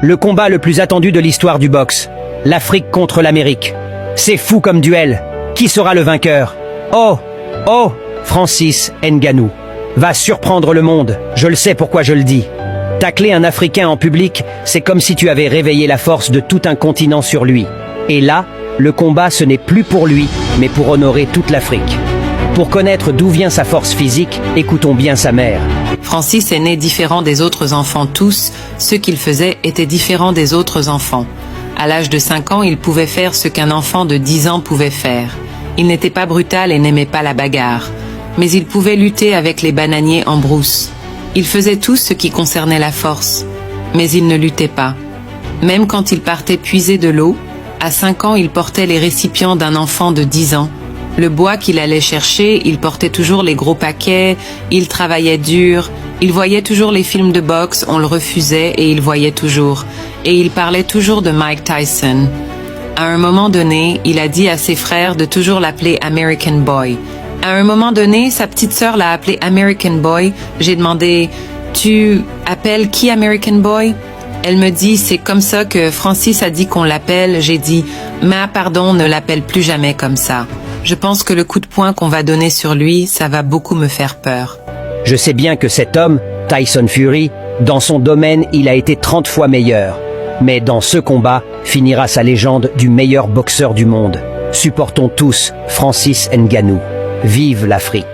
Le combat le plus attendu de l'histoire du boxe. L'Afrique contre l'Amérique. C'est fou comme duel. Qui sera le vainqueur? Oh, oh, Francis Ngannou va surprendre le monde. Je le sais pourquoi je le dis. Tacler un Africain en public, c'est comme si tu avais réveillé la force de tout un continent sur lui. Et là, le combat ce n'est plus pour lui, mais pour honorer toute l'Afrique. Pour connaître d'où vient sa force physique, écoutons bien sa mère. Francis est né différent des autres enfants tous, ce qu'il faisait était différent des autres enfants. À l'âge de 5 ans, il pouvait faire ce qu'un enfant de 10 ans pouvait faire. Il n'était pas brutal et n'aimait pas la bagarre. Mais il pouvait lutter avec les bananiers en brousse. Il faisait tout ce qui concernait la force. Mais il ne luttait pas. Même quand il partait puiser de l'eau, à 5 ans, il portait les récipients d'un enfant de 10 ans. Le bois qu'il allait chercher, il portait toujours les gros paquets, il travaillait dur, il voyait toujours les films de boxe, on le refusait et il voyait toujours. Et il parlait toujours de Mike Tyson. À un moment donné, il a dit à ses frères de toujours l'appeler American Boy. À un moment donné, sa petite sœur l'a appelé American Boy. J'ai demandé « Tu appelles qui American Boy ?» Elle me dit « C'est comme ça que Francis a dit qu'on l'appelle. » J'ai dit « Mais pardon, ne l'appelle plus jamais comme ça. » Je pense que le coup de poing qu'on va donner sur lui, ça va beaucoup me faire peur. Je sais bien que cet homme, Tyson Fury, dans son domaine, il a été 30 fois meilleur. Mais dans ce combat, finira sa légende du meilleur boxeur du monde. Supportons tous Francis Ngannou. Vive l'Afrique!